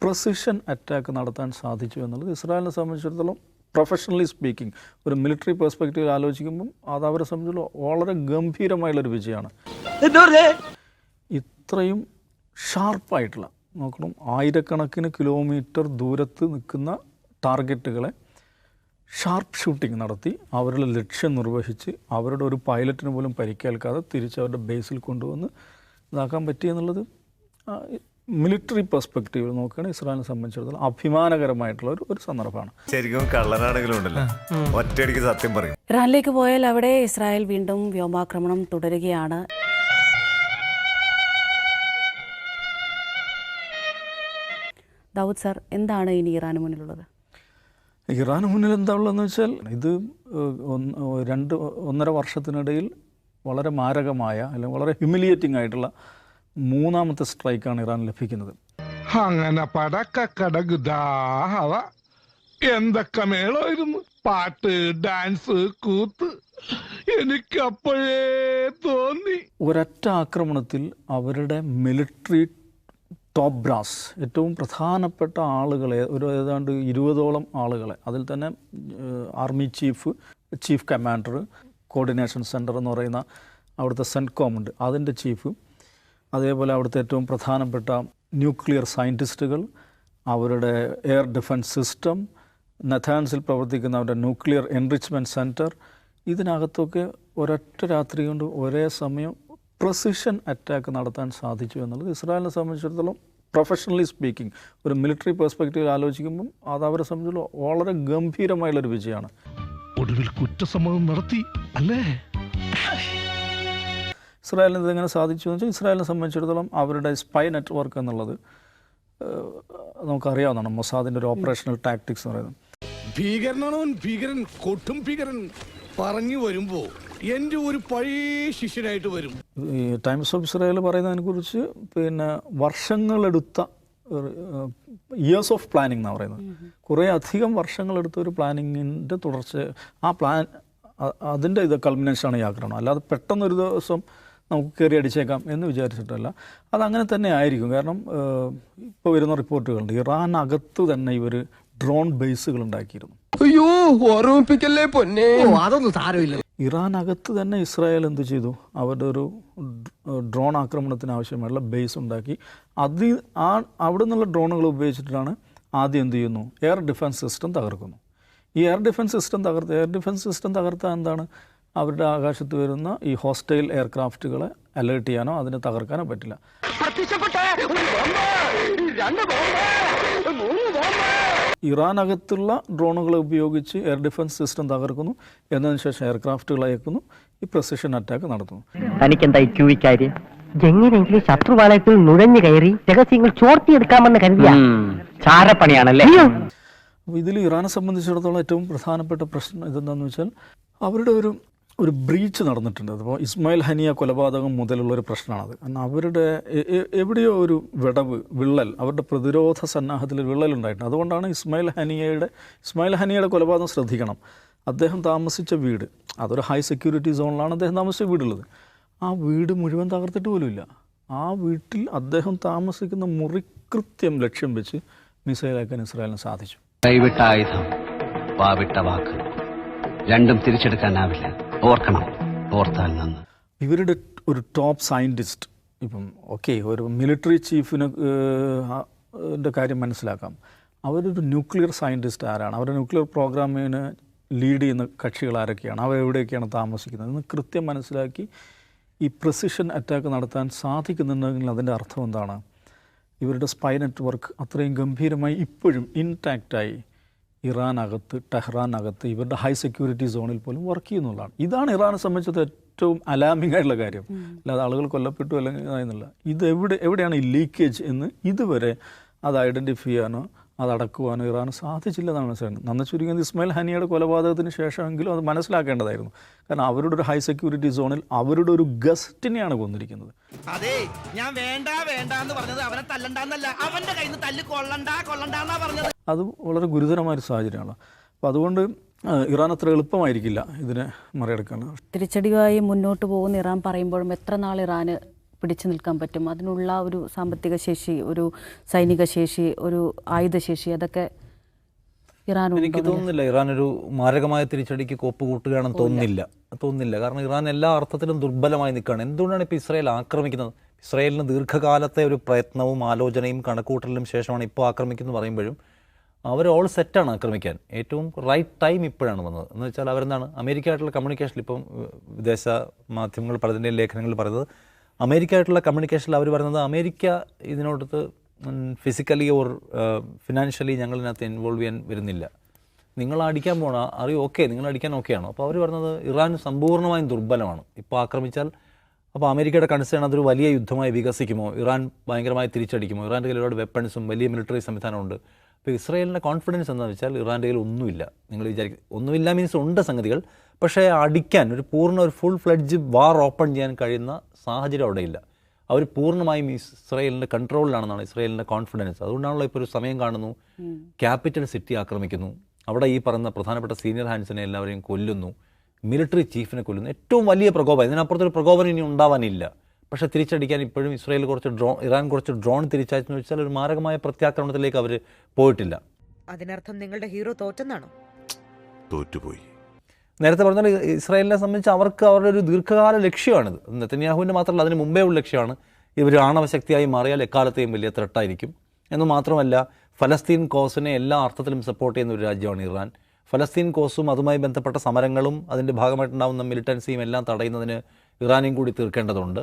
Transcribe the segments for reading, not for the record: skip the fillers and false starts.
Precision attack നടത്താൻ സാധിച്ചു എന്നുള്ളത് ഇസ്രായേലിനെ സംബന്ധിച്ചിടത്തോളം പ്രൊഫഷണലി സ്പീക്കിംഗ് ഒരു മിലിറ്ററി പെർസ്പെക്റ്റീവിൽ ആലോചിക്കുമ്പം അത് അവരെ സംബന്ധിച്ചിടത്തോളം വളരെ ഗംഭീരമായുള്ളൊരു വിജയമാണ്. ഇത്രയും ഷാർപ്പായിട്ടുള്ള നോക്കണം, ആയിരക്കണക്കിന് കിലോമീറ്റർ ദൂരത്ത് നിൽക്കുന്ന ടാർഗറ്റുകളെ ഷാർപ്പ് ഷൂട്ടിംഗ് നടത്തി അവരുടെ ലക്ഷ്യം നിർവഹിച്ച് അവരുടെ ഒരു പൈലറ്റിന് പോലും പരിക്കേൽക്കാതെ തിരിച്ച് അവരുടെ ബേസിൽ കൊണ്ടുവന്ന് ഇതാക്കാൻ പറ്റിയെന്നുള്ളത് മിലിറ്ററി പെർസ്പെക്റ്റീവിൽ നോക്കുകയാണെങ്കിൽ ഇസ്രായേലിനെ സംബന്ധിച്ചിടത്തോളം അഭിമാനകരമായിട്ടുള്ള ഒരു സന്ദർഭമാണ്. ശരിക്കും കള്ളനാണെങ്കിലും ഉണ്ടല്ലോ ഒറ്റയടിക്ക് സത്യം പറയും. ഇറാനിലേക്ക് പോയാൽ അവിടെ ഇസ്രായേൽ വീണ്ടും വ്യോമാക്രമണം തുടരുകയാണ്. ദാവൂദ് സാർ, എന്താണ് ഇനി ഇറാന് മുന്നിലുള്ളത്? ഇറാന് മുന്നിൽ എന്താ ഉള്ളതെന്ന് വെച്ചാൽ ഇത് 1.5 വർഷത്തിനിടയിൽ വളരെ മാരകമായ അല്ലെങ്കിൽ വളരെ ഹ്യൂമിലിയേറ്റിംഗ് ആയിട്ടുള്ള മൂന്നാമത്തെ സ്ട്രൈക്കാണ് ഇറാൻ ലഭിക്കുന്നത്. അങ്ങനെ പടക്കടകുദാഹവ എന്തൊക്കെ മേളമായിരുന്നു, പാട്ട്, ഡാൻസ്, കൂത്ത്. എനിക്കപ്പോഴേ തോന്നി ഒരൊറ്റ ആക്രമണത്തിൽ അവരുടെ മിലിറ്ററി ടോപ്പ് ബ്രാസ് ഏറ്റവും പ്രധാനപ്പെട്ട ആളുകളെ ഏതാണ്ട് 20ഓളം ആളുകളെ, അതിൽ തന്നെ army chief commander, coordination centre എന്ന് പറയുന്ന അവിടുത്തെ സെൻറ്റ്കോം ഉണ്ട്, അതിൻ്റെ ചീഫ്, അതേപോലെ അവിടുത്തെ ഏറ്റവും പ്രധാനപ്പെട്ട ന്യൂക്ലിയർ സയൻറ്റിസ്റ്റുകൾ, അവരുടെ എയർ ഡിഫൻസ് സിസ്റ്റം, നഥാൻസിൽ പ്രവർത്തിക്കുന്ന അവരുടെ ന്യൂക്ലിയർ എൻറിച്ച്മെൻറ്റ് സെൻറ്റർ, ഇതിനകത്തൊക്കെ ഒരൊറ്റ രാത്രി കൊണ്ട് ഒരേ സമയം പ്രസിഷൻ അറ്റാക്ക് നടത്താൻ സാധിച്ചു എന്നുള്ളത് ഇസ്രായേലിനെ സംബന്ധിച്ചിടത്തോളം പ്രൊഫഷണലി സ്പീക്കിംഗ് ഒരു മിലിറ്ററി പെർസ്പെക്റ്റീവിൽ ആലോചിക്കുമ്പം അത് അവരെ സംബന്ധിച്ചിടത്തോളം വളരെ ഗംഭീരമായുള്ളൊരു വിജയമാണ്. ഒടുവിൽ കുറ്റസമ്മതം നടത്തി അല്ലേ? ഇസ്രായേലിന് ഇതെങ്ങനെ സാധിച്ചു എന്ന് വെച്ചാൽ ഇസ്രായേലിനെ സംബന്ധിച്ചിടത്തോളം അവരുടെ സ്പൈ നെറ്റ്വർക്ക് എന്നുള്ളത് നമുക്കറിയാവുന്നതാണ്. മൊസാദിൻ്റെ ഒരു ഓപ്പറേഷണൽ ടാക്ടിക്സ് എന്ന് പറയുന്നത്. ഭീകരനാണോ ഭീകരൻ, കൊട്ടും ഭീകരൻ പറഞ്ഞു വരുമ്പോൾ എൻ്റെ ഒരു പഴയ ശിഷ്യനായിട്ട് വരും. ഈ ടൈംസ് ഓഫ് ഇസ്രായേൽ പറയുന്നതിനെക്കുറിച്ച് വർഷങ്ങളെടുത്ത ഇയേഴ്സ് ഓഫ് പ്ലാനിങ് എന്നാണ് പറയുന്നത്. കുറേ അധികം വർഷങ്ങളെടുത്ത ഒരു പ്ലാനിങ്ങിൻ്റെ തുടർച്ച, ആ പ്ലാൻ അതിൻ്റെ കൾമിനേഷനാണ് ഈ ആക്രമണം. അല്ലാതെ പെട്ടെന്നൊരു ദിവസം നമുക്ക് കയറി അടിച്ചേക്കാം എന്ന് വിചാരിച്ചിട്ടല്ല. അതങ്ങനെ തന്നെ ആയിരിക്കും. കാരണം ഇപ്പോൾ വരുന്ന റിപ്പോർട്ടുകളുണ്ട് ഇറാനകത്ത് തന്നെ ഇവർ ഡ്രോൺ ബേസുകൾ ഉണ്ടാക്കിയിരുന്നു. അയ്യോ, ഓർമ്മിപ്പിക്കല്ലേ പൊന്നെ. അതൊന്നും സാരമില്ല. ഇറാനകത്ത് തന്നെ ഇസ്രായേൽ എന്ത് ചെയ്തു, അവരുടെ ഒരു ഡ്രോൺ ആക്രമണത്തിന് ആവശ്യമായിട്ടുള്ള ബേസ് ഉണ്ടാക്കി. അവിടെ നിന്നുള്ള ഡ്രോണുകൾ ഉപയോഗിച്ചിട്ടാണ് ആദ്യം എന്ത് ചെയ്യുന്നു, എയർ ഡിഫൻസ് സിസ്റ്റം തകർക്കുന്നു. ഈ എയർ ഡിഫൻസ് സിസ്റ്റം തകർത്താൽ എന്താണ്, അവരുടെ ആകാശത്ത് വരുന്ന ഈ ഹോസ്റ്റൈൽ എയർക്രാഫ്റ്റുകളെ അലേർട്ട് ചെയ്യാനോ അതിനെ തകർക്കാനോ പറ്റില്ല. ഇറാനകത്തുള്ള ഡ്രോണുകളെ ഉപയോഗിച്ച് എയർ ഡിഫൻസ് സിസ്റ്റം തകർക്കുന്നു, എന്നതിന് ശേഷം എയർക്രാഫ്റ്റുകൾ അയക്കുന്നു, ഈ പ്രസിഷൻ അറ്റാക്ക് നടത്തുന്നു. തനിക്കെന്താ കാര്യം? എങ്ങനെയെങ്കിലും ശത്രുപാളയത്തിൽ നുഴഞ്ഞു കയറി രഹസ്യങ്ങൾ ചോർത്തിയെടുക്കാമെന്ന് കരുതിയ ചാരപ്പണിയാണല്ലേ. അപ്പോൾ ഇതിൽ ഇറാനെ സംബന്ധിച്ചിടത്തോളം ഏറ്റവും പ്രധാനപ്പെട്ട പ്രശ്നം ഇതെന്താണെന്ന് വെച്ചാൽ അവരുടെ ഒരു ബ്രീച്ച് നടന്നിട്ടുണ്ട്. അതിപ്പോൾ ഇസ്മായിൽ ഹനിയ കൊലപാതകം മുതലുള്ളൊരു പ്രശ്നമാണത്. കാരണം അവരുടെ എവിടെയോ ഒരു വിള്ളൽ, അവരുടെ പ്രതിരോധ സന്നാഹത്തിൽ വിള്ളലുണ്ടായിട്ടുണ്ട്. അതുകൊണ്ടാണ് ഇസ്മായിൽ ഹനിയയുടെ കൊലപാതകം ശ്രദ്ധിക്കണം. അദ്ദേഹം താമസിച്ച വീട് അതൊരു ഹൈ സെക്യൂരിറ്റി സോണിലാണ് അദ്ദേഹം താമസിച്ച വീടുള്ളത്. ആ വീട് മുഴുവൻ തകർത്തിട്ട് പോലുമില്ല. ആ വീട്ടിൽ അദ്ദേഹം താമസിക്കുന്ന മുറി കൃത്യം ലക്ഷ്യം വെച്ച് മിസൈലാക്കാൻ ഇസ്രായേലിന് സാധിച്ചു. കൈവിട്ട ആയുധം, വാവിട്ട വാക്ക്, രണ്ടും തിരിച്ചെടുക്കാനാവില്ല. ഓർക്കണം, ഓർത്താൽ നന്ന്. ഇവരുടെ ഒരു ടോപ്പ് സയൻറ്റിസ്റ്റ്, ഇപ്പം ഒരു മിലിറ്ററി ചീഫിന് കാര്യം മനസ്സിലാക്കാം. അവരൊരു ന്യൂക്ലിയർ സയൻറ്റിസ്റ്റ് ആരാണ്, അവരുടെ ന്യൂക്ലിയർ പ്രോഗ്രാമിന് ലീഡ് ചെയ്യുന്ന കക്ഷികൾ ആരൊക്കെയാണ്, അവർ എവിടെയൊക്കെയാണ് താമസിക്കുന്നത് എന്ന് കൃത്യം മനസ്സിലാക്കി ഈ പ്രസിഷൻ അറ്റാക്ക് നടത്താൻ സാധിക്കുന്നുണ്ടെങ്കിൽ അതിൻ്റെ അർത്ഥം എന്താണ്, ഇവരുടെ സ്പൈ നെറ്റ്വർക്ക് അത്രയും ഗംഭീരമായി ഇപ്പോഴും ഇൻടാക്റ്റായി ഇറാനകത്ത്, ടെഹ്റാനകത്ത് ഇവരുടെ ഹൈ സെക്യൂരിറ്റി സോണിൽ പോലും വർക്ക് ചെയ്യുന്നതാണ്. ഇതാണ് ഇറാനെ സംബന്ധിച്ചത് ഏറ്റവും അലാമിംഗ് ആയിട്ടുള്ള കാര്യം. അല്ലാതെ ആളുകൾ കൊല്ലപ്പെട്ടു അല്ലെങ്കിൽ എന്നല്ല. ഇത് എവിടെയാണ് ഈ ലീക്കേജ് എന്ന് ഇതുവരെ അത് ഐഡൻറ്റിഫൈ ചെയ്യാനോ അത് അടക്കുവാനോ ഇറാന് സാധിച്ചില്ലെന്നാണ് മനസ്സിലാക്കുന്നത്. നന്ന ചുരുങ്ങിയത് ഇസ്മായിൽ ഹനിയയുടെ കൊലപാതകത്തിന് ശേഷമെങ്കിലും അത് മനസ്സിലാക്കേണ്ടതായിരുന്നു. കാരണം അവരുടെ ഒരു ഹൈ സെക്യൂരിറ്റി സോണിൽ അവരുടെ ഒരു ഗസ്റ്റിനെയാണ് കൊന്നിരിക്കുന്നത്. അതെ, ഞാൻ വേണ്ട എന്ന് പറഞ്ഞത് അവനെ തല്ലണ്ടെന്നല്ല, അവന്റെ കയ്യിൽ നിന്ന് തല്ല് കൊള്ളണ്ടാന്നാ പറഞ്ഞത്. അത് വളരെ ഗുരുതരമായൊരു സാഹചര്യമാണ്. അപ്പോൾ അതുകൊണ്ട് ഇറാൻ അത്ര എളുപ്പമായിരിക്കില്ല ഇതിനെ മറികടക്കാൻ. തിരിച്ചടിയായി മുന്നോട്ട് പോകുന്ന ഇറാൻ പറയുമ്പോഴും എത്ര നാൾ ഇറാന് പിടിച്ചു നിൽക്കാൻ പറ്റും? അതിനുള്ള ഒരു സാമ്പത്തിക ശേഷി, ഒരു സൈനിക ശേഷി, ഒരു ആയുധശേഷി അതൊക്കെ എനിക്ക് തോന്നുന്നില്ല ഇറാൻ ഒരു മാരകമായ തിരിച്ചടിക്ക് കോപ്പ് കൂട്ടുകയാണെന്ന് തോന്നുന്നില്ല. കാരണം ഇറാൻ എല്ലാ അർത്ഥത്തിലും ദുർബലമായി നിൽക്കുകയാണ്. എന്തുകൊണ്ടാണ് ഇപ്പോൾ ഇസ്രായേൽ ആക്രമിക്കുന്നത്? ഇസ്രായേലിന് ദീർഘകാലത്തെ ഒരു പ്രയത്നവും ആലോചനയും കണക്കൂട്ടലിനും ശേഷമാണ് ഇപ്പോൾ ആക്രമിക്കുന്നത് പറയുമ്പോഴും അവർ ഓൾ സെറ്റാണ് ആക്രമിക്കാൻ. ഏറ്റവും റൈറ്റ് ടൈം ഇപ്പോഴാണ് വന്നത്. എന്ന് വെച്ചാൽ അവരെന്താണ് അമേരിക്കയായിട്ടുള്ള കമ്മ്യൂണിക്കേഷനിൽ ഇപ്പം വിദേശ മാധ്യമങ്ങൾ പലതിൻ്റെ ലേഖനങ്ങളിൽ പറയുന്നത് അമേരിക്കയായിട്ടുള്ള കമ്മ്യൂണിക്കേഷനിൽ അവർ പറയുന്നത് അമേരിക്ക ഇതിനോടത്ത് ഫിസിക്കലി ഓർ ഫിനാൻഷ്യലി ഞങ്ങളിതിനകത്ത് ഇൻവോൾവ് ചെയ്യാൻ വരുന്നില്ല. നിങ്ങൾ അടിക്കാൻ പോകണം, അറിയോ ഓക്കെ, നിങ്ങൾ അടിക്കാൻ ഓക്കെയാണോ? അപ്പോൾ അവർ പറഞ്ഞത് ഇറാൻ സമ്പൂർണ്ണമായും ദുർബലമാണ്, ഇപ്പോൾ ആക്രമിച്ചാൽ അപ്പോൾ അമേരിക്കയുടെ കൺസേൺ അതൊരു വലിയ യുദ്ധമായി വികസിക്കുമോ, ഇറാൻ ഭയങ്കരമായി തിരിച്ചടിക്കുമോ, ഇറാൻ്റെ കയ്യിൽ ഒരുപാട് വെപ്പൺസും വലിയ മിലിറ്ററി സംവിധാനമുണ്ട്. അപ്പോൾ ഇസ്രായേലിൻ്റെ കോൺഫിഡൻസ് എന്താണെന്ന് വെച്ചാൽ ഇറാൻ്റെ കയ്യിൽ ഒന്നുമില്ല. നിങ്ങൾ വിചാരിക്കും ഒന്നുമില്ല മീൻസ് ഉണ്ട് സംഗതികൾ, പക്ഷേ അടിക്കാൻ ഒരു ഫുൾ ഫ്ലെഡ്ജ് വാർ ഓപ്പൺ ചെയ്യാൻ കഴിയുന്ന സാഹചര്യം അവിടെയില്ല. അവർ പൂർണ്ണമായും ഇസ്രായേലിൻ്റെ കൺട്രോളിലാണെന്നാണ് ഇസ്രായേലിൻ്റെ കോൺഫിഡൻസ്. അതുകൊണ്ടാണല്ലോ ഇപ്പോൾ ഒരു സമയം കാണുന്നു ക്യാപിറ്റൽ സിറ്റി ആക്രമിക്കുന്നു, അവിടെ ഈ പറയുന്ന പ്രധാനപ്പെട്ട സീനിയർ ഹാൻഡ്സിനെ എല്ലാവരെയും കൊല്ലുന്നു, മിലിറ്ററി ചീഫിനെ കൊല്ലുന്നു. ഏറ്റവും വലിയ പ്രകോപനം, ഇതിനപ്പുറത്തൊരു പ്രകോപനം ഇനി ഉണ്ടാവാനില്ല. പക്ഷേ തിരിച്ചടിക്കാൻ ഇപ്പോഴും ഇസ്രായേൽ ഇറാൻ കുറച്ച് ഡ്രോൺ തിരിച്ചയച്ചെന്ന് വെച്ചാൽ ഒരു മാരകമായ പ്രത്യാക്രമണത്തിലേക്ക് അവർ പോയിട്ടില്ല. അതിനർത്ഥം നിങ്ങളുടെ ഹീറോ തോറ്റെന്നാണോ? തോറ്റുപോയി. നേരത്തെ പറഞ്ഞാൽ ഇസ്രായേലിനെ സംബന്ധിച്ച് അവർക്ക് അവരുടെ ഒരു ദീർഘകാല ലക്ഷ്യമാണിത്. നെതന്യാഹുവിൻ്റെ മാത്രമല്ല, അതിന് മുമ്പേ ഉള്ള ലക്ഷ്യമാണ്. ഇവർ ആണവശക്തിയായി മാറിയാൽ എക്കാലത്തെയും വലിയ ത്രെട്ടായിരിക്കും എന്ന് മാത്രമല്ല, ഫലസ്തീൻ കോസിനെ എല്ലാ അർത്ഥത്തിലും സപ്പോർട്ട് ചെയ്യുന്ന ഒരു രാജ്യമാണ് ഇറാൻ. ഫലസ്തീൻ കോസും അതുമായി ബന്ധപ്പെട്ട സമരങ്ങളും അതിൻ്റെ ഭാഗമായിട്ടുണ്ടാകുന്ന മിലിറ്റൻസിയും എല്ലാം തടയുന്നതിന് ഇറാനെയും കൂടി തീർക്കേണ്ടതുണ്ട്.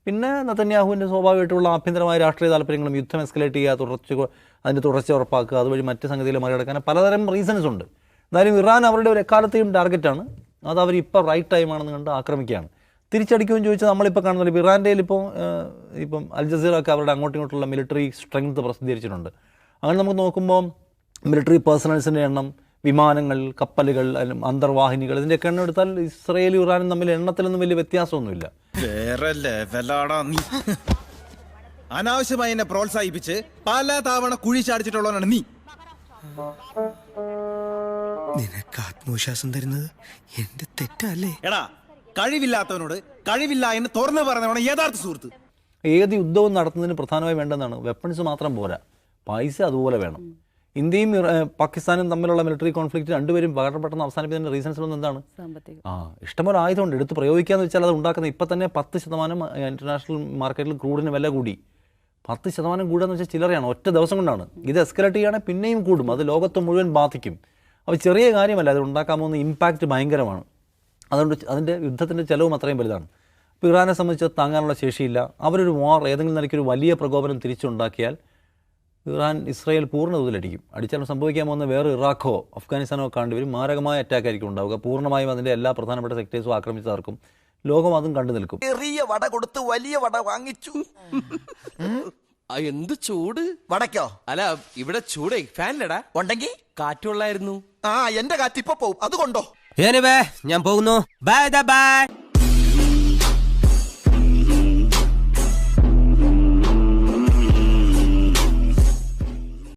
പിന്നെ നെതന്യാഹുവിൻ്റെ സ്വാഭാവികമായിട്ടുള്ള ആഭ്യന്തരമായ രാഷ്ട്രീയ താല്പര്യങ്ങളും, യുദ്ധം എസ്കലേറ്റ് ചെയ്യുക, അതിൻ്റെ തുടർച്ച ഉറപ്പാക്കുക, അതുവഴി മറ്റ് സംഗതികൾ മറികടക്കാൻ പലതരം റീസൺസ് ഉണ്ട്. എന്തായാലും ഇറാൻ അവരുടെ ഒരു എക്കാലത്തെയും ടാർഗറ്റാണ്. അത് അവർ ഇപ്പോൾ റൈറ്റ് ടൈമാണെന്ന് കണ്ട് ആക്രമിക്കുകയാണ്. തിരിച്ചടിക്കുമെന്ന് ചോദിച്ചാൽ നമ്മളിപ്പോൾ കാണുന്നത് ഇപ്പോൾ ഇറാൻ്റെയിൽ ഇപ്പം അൽ ജസീറ ഒക്കെ അവരുടെ അങ്ങോട്ടും ഇങ്ങോട്ടുള്ള മിലിറ്ററി സ്ട്രെങ്ത് പ്രസിദ്ധീകരിച്ചിട്ടുണ്ട്. അങ്ങനെ നമുക്ക് നോക്കുമ്പോൾ മിലിറ്ററി പേഴ്സണൽസിൻ്റെ എണ്ണം, വിമാനങ്ങൾ, കപ്പലുകൾ, അന്തർവാഹിനികൾ, ഇതിൻ്റെയൊക്കെ എണ്ണം എടുത്താൽ ഇസ്രായേലും ഇറാനും തമ്മിൽ എണ്ണത്തിലൊന്നും വലിയ വ്യത്യാസമൊന്നുമില്ല. വേറെ ലെവലാടാ നീ. അനാവശ്യമായി എന്നെ പ്രോത്സാഹിപ്പിച്ച് പല തവണ കുഴി ചാടിച്ചിട്ടുള്ളവനാണ് നീ. നിനക്ക് ആത്മവിശ്വാസം തരുന്നത് എന്റെ തെറ്റല്ലേ? എടാ, കഴിവില്ലാത്തവനോട് കഴിവില്ല എന്ന് തുറന്നു പറഞ്ഞവനാണ് യഥാർത്ഥ സുഹൃത്ത്. ഏത് യുദ്ധവും നടത്തുന്നതിന് പ്രധാനമായി വേണ്ടതാണ് വെപ്പൺസ് മാത്രം പോരാ, പൈസ അതുപോലെ വേണം. ഇന്ത്യയും പാകിസ്ഥാനും തമ്മിലുള്ള മിലിറ്ററി കോൺഫ്ലിക്റ്റ് രണ്ടുപേരും വളരെ പെട്ടെന്ന് അവസാനിപ്പിച്ചതിൻ്റെ റീസൺസിലൊന്നും എന്താണ്? ഇഷ്ടംപോലെ ആയുധമുണ്ട്, എടുത്ത് പ്രയോഗിക്കാന്ന് വെച്ചാൽ അത് ഉണ്ടാക്കുന്ന ഇപ്പം തന്നെ 10% ഇൻ്റർനാഷണൽ മാർക്കറ്റിൽ ക്രൂഡിന് വില കൂടി. 10% കൂടുകയെന്ന് വെച്ചാൽ ചില്ലറയാണ്, ഒറ്റ ദിവസം കൊണ്ടാണ്. ഇത് എസ്കലേറ്റ് ചെയ്യുകയാണെങ്കിൽ പിന്നെയും കൂടും, അത് ലോകത്ത് മുഴുവൻ ബാധിക്കും. അപ്പോൾ ചെറിയ കാര്യമല്ല, അത് ഉണ്ടാക്കാൻ പോകുന്ന ഇമ്പാക്റ്റ് ഭയങ്കരമാണ്. അതുകൊണ്ട് അതിൻ്റെ യുദ്ധത്തിൻ്റെ ചിലവും അത്രയും വലുതാണ്. ഇപ്പോൾ ഇറാനെ സംബന്ധിച്ച് താങ്ങാനുള്ള ശേഷിയില്ല. അവരൊരു വാർ ഏതെങ്കിലും നിലയ്ക്കൊരു വലിയ പ്രകോപനം തിരിച്ചുണ്ടാക്കിയാൽ ഇറാൻ ഇസ്രായേൽ പൂർണ്ണ തോതിലടിക്കും. അടിച്ചാൽ സംഭവിക്കാൻ പോകുന്ന വേറെ ഇറാഖോ അഫ്ഗാനിസ്ഥാനോ കണ്ടുവരും. മാരകമായ അറ്റാക്ക് ആയിരിക്കും ഉണ്ടാവുക. പൂർണ്ണമായും അതിൻ്റെ എല്ലാ പ്രധാനപ്പെട്ട സെക്ടേഴ്സും ആക്രമിച്ച് തകർക്കും. ലോകം അതും കണ്ടു നിൽക്കും. ചെറിയ വട കൊടുത്ത് വലിയ വട വാങ്ങിച്ചു. എന്ത് ചൂട് വടക്കോ? അല്ല, ഇവിടെ ചൂടേ ഫാനിലടാ ഉണ്ടെങ്കിൽ കാറ്റുള്ളായിരുന്നു. എന്റെ കാറ്റ് ഇപ്പൊ പോവും, അതുകൊണ്ടോ? ഞാൻ പോകുന്നു. ബൈ.